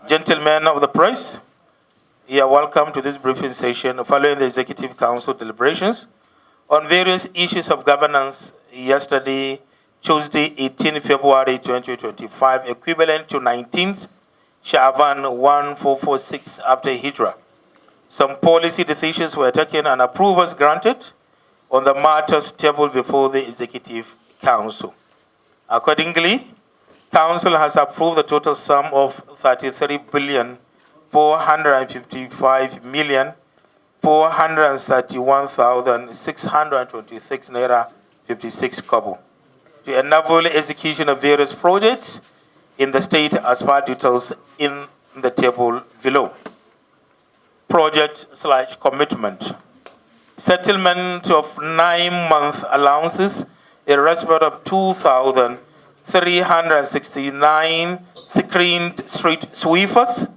Gentlemen of the press, you are welcome to this briefing session following the Executive Council deliberations on various issues of governance yesterday, Tuesday, 18 February 2025, equivalent to 19th Shaban 1446 after Hijrah. Some policy decisions were taken and approvals granted on the matters tabled before the Executive Council. Accordingly, Council has approved the total sum of 33,455,431,626 naira 56 kobo to enable execution of various projects in the state as per details in the table below. Project/commitment. Settlement of 9-month allowances in respect of 2,369 screened street sweepers,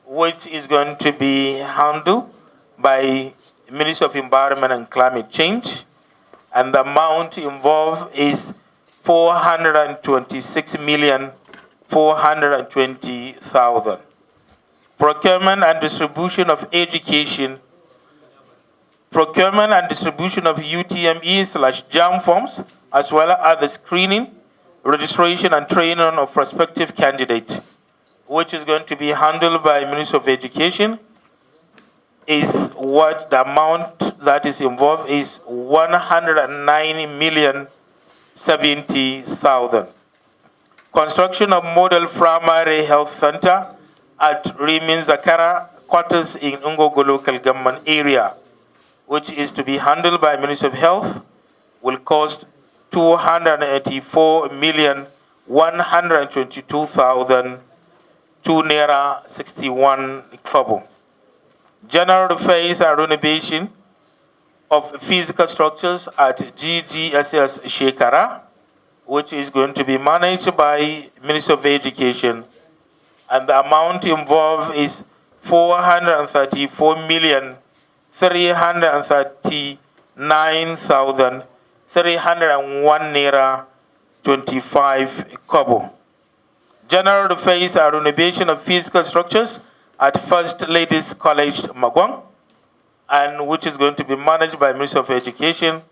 which is going to be handled by Ministry of Environment and Climate Change. And the amount involved is 426,420,000. Procurement and distribution of education. Procurement and distribution of UTME/JAM forms, as well as the screening, registration, and training of prospective candidates, which is going to be handled by Ministry of Education, is what the amount that is involved is 109,070,000. Construction of model primary health center at Rimin Zakara quarters in Ungogo local government area, which is to be handled by Ministry of Health, will cost 284,122,002 naira 61 kobo. General phase and renovation of physical structures at GGSS Shekara, which is going to be managed by Ministry of Education, and the amount involved is 434,339,301 naira 25 kobo. General phase and renovation of physical structures at First Ladies College Magwang, and which is going to be managed by Ministry of Education,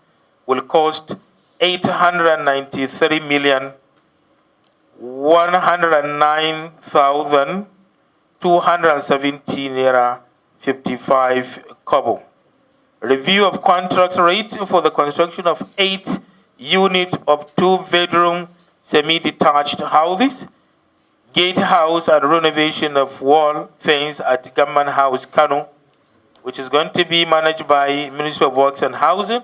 will cost 893,109,270 naira 55 kobo. Review of contract rate for the construction of 8 units of 2-bedroom semi-detached houses, gatehouse, and renovation of wall fence at Government House, Kano, which is going to be managed by Ministry of Works and Housing,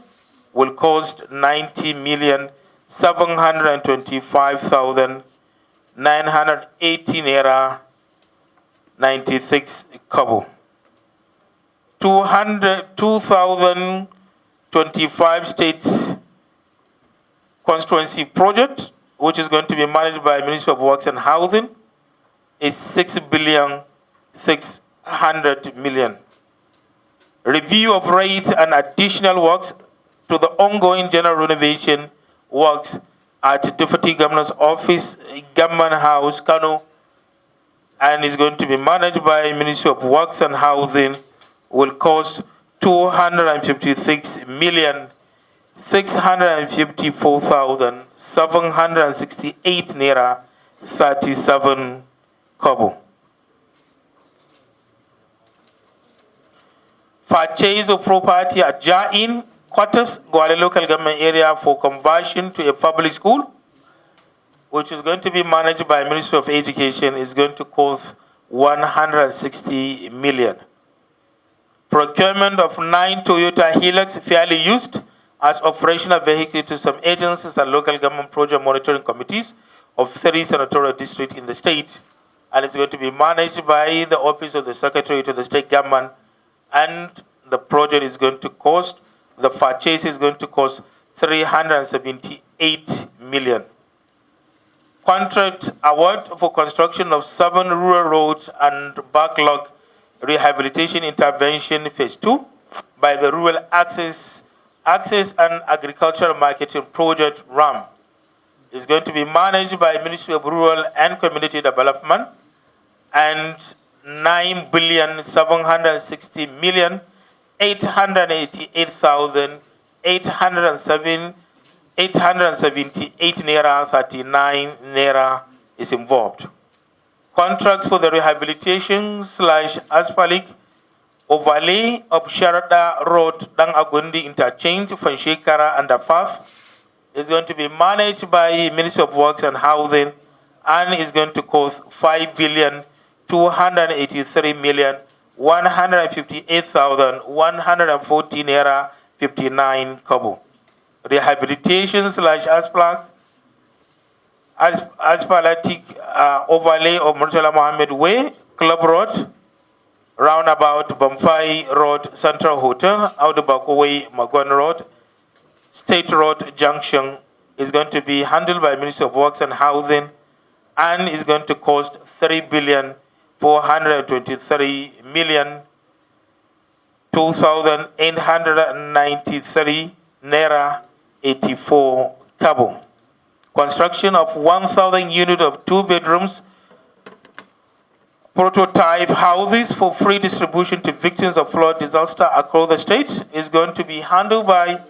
will cost 90,725,980 naira 96 kobo. 2025 state constituency project, which is going to be managed by Ministry of Works and Housing, is 6,600,000,000. Review of rates and additional works to the ongoing general renovation works at Deputy Governor's Office, Government House, Kano, and is going to be managed by Ministry of Works and Housing, will cost 256,654,768 naira 37 kobo. Purchase of property at Jain quarters, Gwale local government area, for conversion to a public school, which is going to be managed by Ministry of Education, is going to cost 160 million. Procurement of 9 Toyota Hilux fairly used as operational vehicle to some agencies and local government project monitoring committees of 3 senatorial districts in the state, and it's going to be managed by the Office of the Secretary to the State Government, and the project is going to cost, the purchase is going to cost 378 million. Contract award for construction of 7 rural roads and backlog rehabilitation intervention phase 2 by the Rural Access and Agricultural Marketing Project RAM is going to be managed by Ministry of Rural and Community Development, and 9,760,888,878 naira 39 naira is involved. Contracts for the rehabilitation slash asphalt overlay of Sharada Road, Dang Agundi Interchange, Fanshekara and Afaf is going to be managed by Ministry of Works and Housing and is going to cost 5,283,158,140 naira 59 kobo. Rehabilitation slash asphalt overlay of Murtala Mohammed Way, Club Road, roundabout Bamfai Road, Central Hotel, Audubako Way, Magwan Road, State Road Junction is going to be handled by Ministry of Works and Housing and is going to cost 3,423,2,893 naira 84 kobo. Construction of 1,000 units of 2 bedrooms prototype houses for free distribution to victims of flood disaster across the state is going to be handled by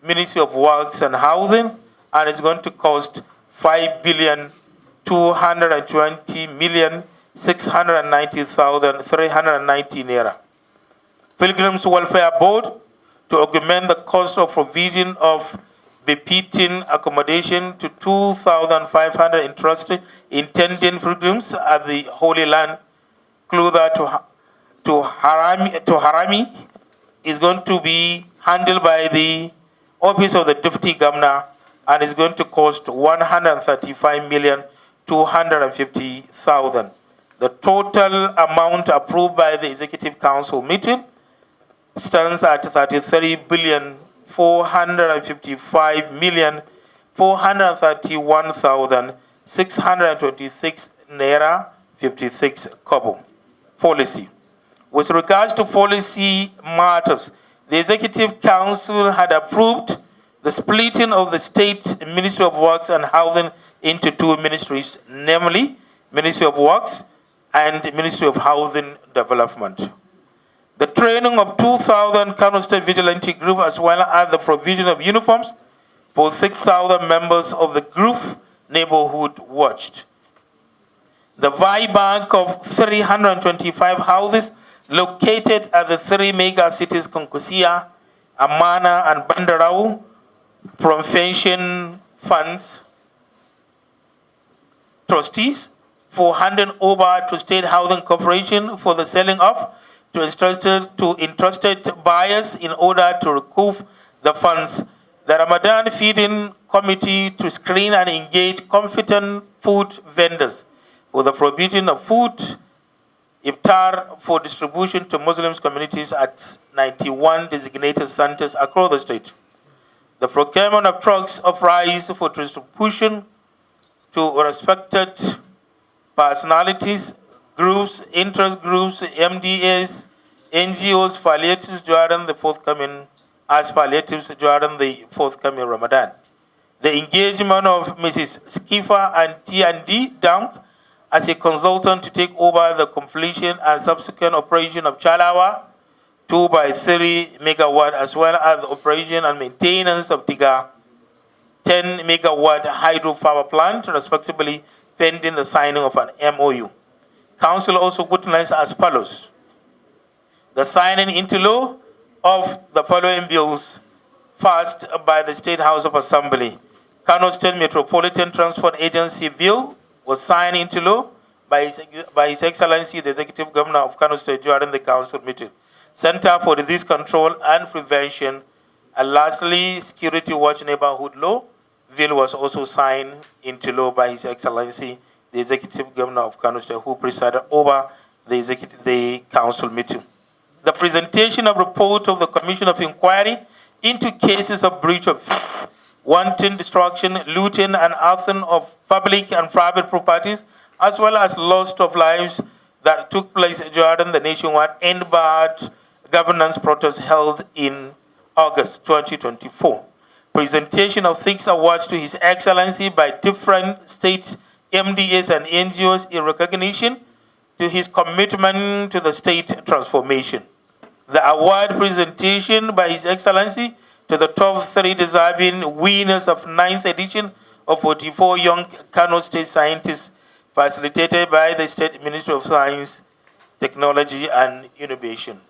Ministry of Works and Housing and is going to cost 5,220,690,390 naira. Pilgrims Welfare Board to augment the cost of provision of befitting accommodation to 2,500 interested intending pilgrims at the Holy Land, closer to Harami, is going to be handled by the Office of the Deputy Governor and is going to cost 135,250,000. The total amount approved by the Executive Council meeting stands at 33,455,431,626 naira 56 kobo. Policy. With regards to policy matters, the Executive Council had approved the splitting of the State Ministry of Works and Housing into 2 ministries, namely Ministry of Works and Ministry of Housing Development. The training of 2,000 Kano State Vigilante Group as well as the provision of uniforms for 6,000 members of the group neighborhood watched. The buyback of 325 houses located at the 3 mega cities Konkusia, Amana, and Bandarau from pension funds trustees for handing over to State Housing Corporation for the selling of to interested buyers in order to recoup the funds. The Ramadan Feeding Committee to screen and engage competent food vendors for the provision of food, iftar for distribution to Muslim communities at 91 designated centers across the state. The procurement of trucks of rice for distribution to respected personalities, groups, interest groups, MDAs, NGOs, palliatives during the forthcoming Ramadan. The engagement of Mrs. Skifa and T&D Dump as a consultant to take over the completion and subsequent operation of Chalawa 2x3 megawatt, as well as the operation and maintenance of Tiga 10 megawatt hydropower plant, respectively, pending the signing of an MOU. Council also witnessed as follows: the signing into law of the following bills passed by the State House of Assembly. Kano State Metropolitan Transport Agency bill was signed into law by His Excellency the Executive Governor of Kano State during the council meeting. Center for Disease Control and Prevention, and lastly, Security Watch Neighborhood Law bill was also signed into law by His Excellency the Executive Governor of Kano State, who presided over the council meeting. The presentation of report of the Commission of Inquiry into cases of breach of faith, wanton destruction, looting, and earthing of public and private properties, as well as loss of lives that took place during the nationwide end-bad governance protest held in August 2024. Presentation of 6 awards to His Excellency by different state MDAs and NGOs in recognition to his commitment to the state transformation. The award presentation by His Excellency to the top 3 deserving winners of 9th edition of 44 Young Kano State Scientists, facilitated by the State Ministry of Science, Technology and Innovation.